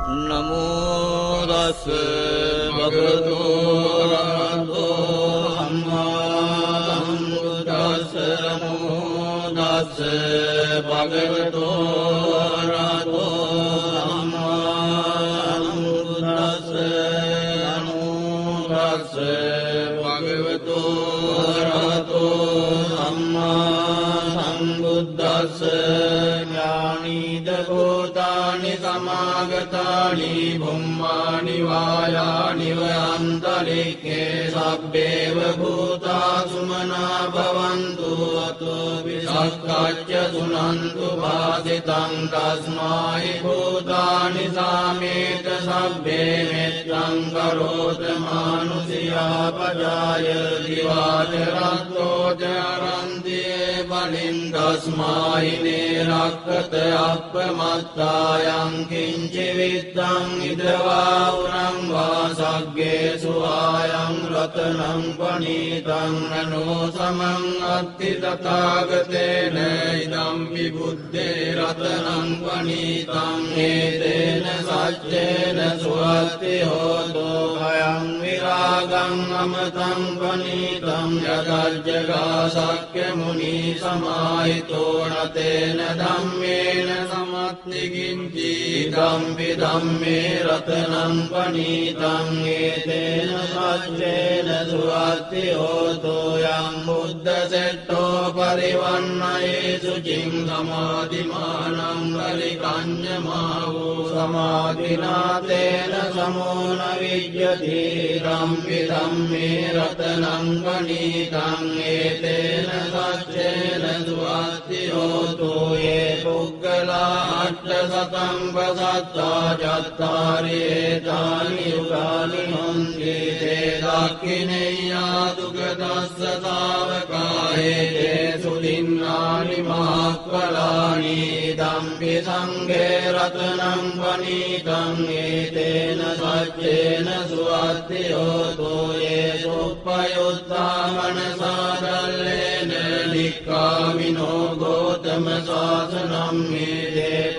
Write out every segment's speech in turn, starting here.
නමෝ තස් භගවතු අරහතෝ සම්මා සම්බුද්දස්ස නමෝ තස් භගවතු අරහතෝ සම්මා සම්බුද්දස්ස නමෝ තස් භගවතු අරහතෝ සම්මා සම්බුද්දස්ස ඥානීද භූතානි සමාගතානි බුම්මානි වායානි වයන්තරික්ඛේ සබ්බේව භූතා සුමනා භවන්තු අතෝ විසක්ඛච්ච සුනන්තු භාසිතං තස්මායි භූතානි සාමේත සබ්බේ මෙත්තං කරෝත මානුසියා පජාය දිවාචරත්තෝ චරන්තියේ බලින් තස්මායි නේරක්ඛත අප්පමත්තායං කිංචි විත්තං ඉදවා උරං වාසග්ගේසු ආයං රතනං පනීතං නනෝ සමං අත්ති තථාගතේන ඉදම් විබුද්ධේ රතනං පනීතං හේතේන සච්චේන සුවත්ති හෝතෝ භයං විරාගං අමතං පනීතං යදජ්ජගා සක්්‍ය මුනි සමාහිතෝ නතේන ධම්මේන සමත්ති කිංචි ධම්පි ධම්මේ රතනං පනීතං ඒතේන සච්චේන සුවත්ති හෝතෝ යං බුද්ධ සෙට්ඨෝ පරිවන්නයේසු චින් සමාධිමානං පරිකඤ්ඤමාවෝ සමාධිනාතේන සමෝන විජ්ජති ධම්පි ධම්මේ රතනං පනීතං ඒතේන සච්චේන සුවත්ති හෝතෝ යේ පුග්ගලා අට්ඨ සතං පසත්තා චත්තාරි ඒතානි යුගානි හොන්ති තේ දක්ඛිනේයා දුගදස්ස තාවකායේ සුදින්නානි මහක්ඛලානි ධම්පි සංඝේ රතනං පනීතං ඒතේන සච්චේන සුවත්ති හෝතෝ යේ සුප්පයුත්තා මනසාදල්ලේන නික්ඛාමිනෝ ගෝතම ශාසනං මේ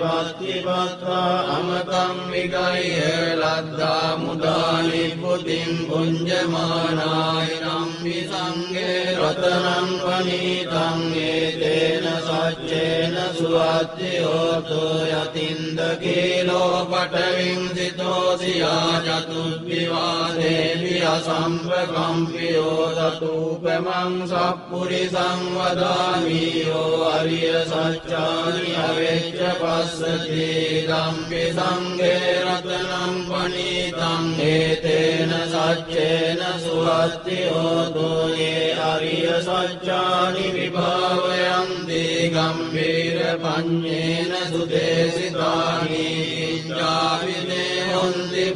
පත්තිපත්තා අමතං විගය්‍ය ලද්දා මුදානි පුතින් පුඤ්ජමානාය නම්පි සංඝේ රතනං පනීතං ඒතේන සච්චේන සුවත්ති හෝතෝ යතින්ද කීලෝ පඨවින් සිතෝසියා චතුබ්බිවාදේවි අසම්පකම්පියෝ තතුපමං සප්පුරිසං වදාමි යෝ අරිය සච්චානි අවෙච්ච පස්සති ධම්පි සංඝේ රතනං පනීතං ඒතේන සච්චේන සුවත්ති හෝතෝ යේ අරිය සච්චානි විභාවයන්ති ගම්භීර පඤ්ඤේන සුදේසිතානි ඉච්ඡාවිනේ හොන්ති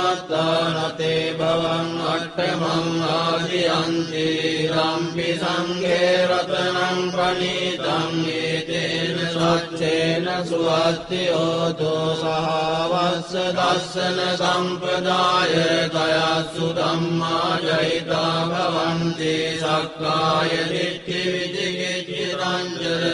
පුරප්පමත්තානතේ භවං අට්ඨමං ආදියන්ති ධම්පි සංඝේ රතනං පනීතං ඒතේන සච්චේන සුවත්ති හෝතෝ සහවස්ස දස්සන සම්පදාය තයස්සු ධම්මා ජහිතා භවන්ති සක්කාය දිට්ඨි විචිකිච්ඡිතං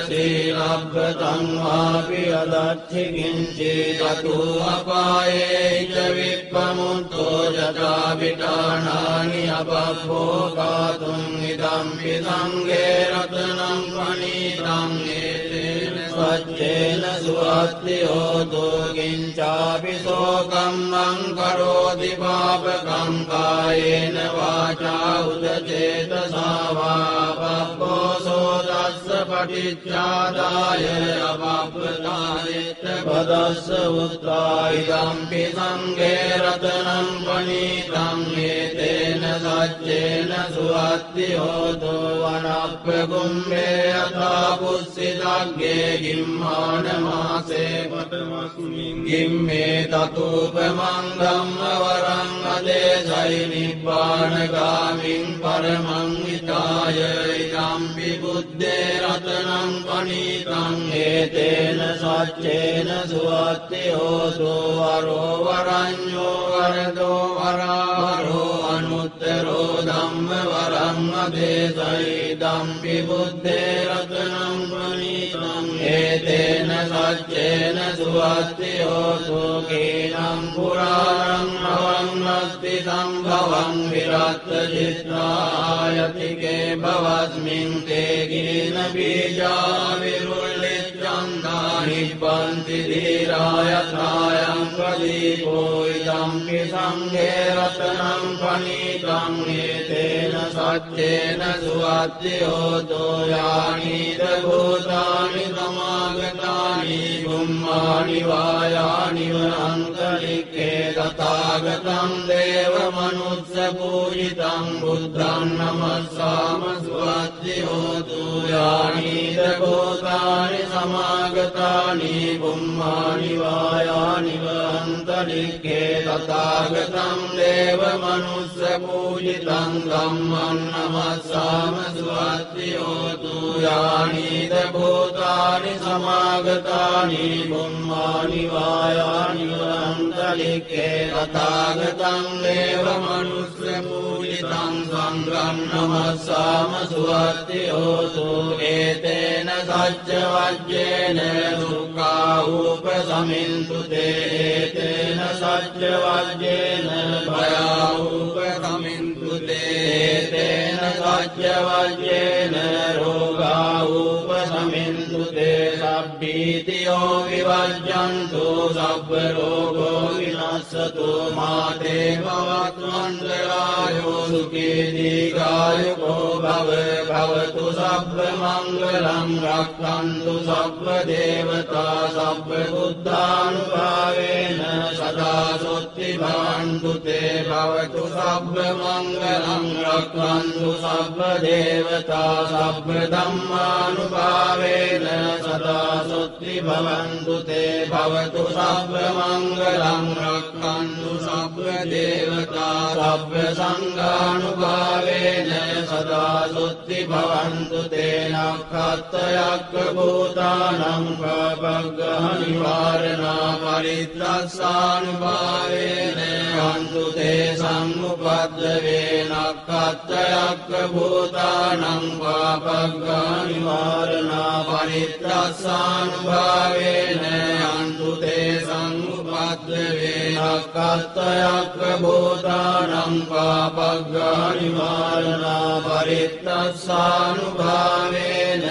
සීලබ්බතං වාපි අදච්චි කිංචි තතු අපායේ ච විප්පමුත්තෝ යතා විඨානානි අපභෝගාතුං ඉදම්පි සංඝේ රතනං පනීතං ඒතේන සච්චේන සුවත්ති හෝතෝ කිංචාපි සෝකම්මං කරෝති පාපකං කායේන වාචා උදචේතසා වා පබ්බෝසෝ දස්ස පටිච්චාදාය අපප්පදානෙත්ත පදස්ස උත්තා ඉදම්පි සංඝේ රතනං පනීතං ඒතේන සච්චේන සුවත්ති හෝතෝ වනප්පකුම්භේ අතා පුස්සිතග්ගේ ගිම්මාන මාසේ පඨමස්මින් ගිම්මේ තතුපමං ධම්ම වරං අදේසයි නිබ්බානගාමින් පරමං හිතාය ඉදම්පි බුද්දේ රතනං පනීතං ඒතේන සච්චේන සුවත්ති හෝතෝ වරෝ වරඤ්ඤෝ වරදෝ වරාවරෝ අනුත්තරෝ ධම්ම වරං දේශයිදම්පි බුද්ධේ රතනං ප්‍රණීතං ඒතේන සච්චේන සුවත්ති හෝතු කීනම් පුරාණං අවන්නස්ති සම්භවං විරත්ත චිත්තායතිකේ භවස්මින් තේ ගින බීජා විරුල්ලිච්ඡන්දා නිබ්බන්ති ධීරායථායං ප්‍රදීපෝ ඉදම්පි සංඝේ රතනං පනීතං ඒතේන සච්චේන සුවත්ති හෝතෝ යානිද භූතානි සමාගතානි බුම්මානි වායානි වනන්තරික්ඛේ තථාගතං දේව මනුස්ස පූජිතං බුද්ධං නමස්සාම සුවත්ති හෝතු යානිද භූතානි සමාගතානි බුම්මානි වායානි වනන්තරික්ඛේ තථාගතං දේව මනුස්ස පූජිතං ධම්මං නමස්සාම සුවත්ති හෝතු යානිද භූතානි සමාගතානි බුම්මානි වායානි වනන්තරික්ඛේ තථාගතං දේව මනුස්ස පූජිතං සංඝං නමස්සාම සුවත්ති හෝතු ඒතේන සච්ච වජ්ජේන දුක්ඛා උපසමින්තු තේතේන සච්ච වජ්ජේන භයා උපසමින්තු තේතේන සච්ච වජ්ජේන රෝගා උපසමින්තු තේ සබ්බීතියෝ විවජ්ජන්තු සබ්බ රෝගෝ විනස්සතු මාතේ භවත්වන්දරායෝ සුඛී දීඝායුකෝ භව භවතු සබ්බ මංගලං රක්ඛන්තු සබ්බ දේවතා සබ්බ බුද්ධානුභාවේන සදා සොත්ති භවන්තු තේ භවතු සබ්බ මංගලං රක්ඛන්තු සබ්බ දේවතා සබ්බ ධම්මානුභාවේන සදා සොත්ති භවන්තු තේ භවතු සබ්බ මංගලං රක්ඛන්තු සබ්බ දේවතා සබ්බ සංඝානුභාවේන සදා සොත්ති භවන්තු තේ නක්ඛත්තයක්ඛ භූතානං පබග්ගහ නිවාරණා පරිත්තස්සානුභාවේන හන්තු තේ සම්මුපද්දවේ නක්ඛත්තයක්ඛ භූතානං පබග්ගහ නිවාරණා පරිත්තස්සානුභාවේන හන්තු තේ සම්මුපද්දවේ නක්ඛත්තයක්ඛ භූතානං පබග්ගහ නිවාරණා පරිත්තස්සානුභාවේන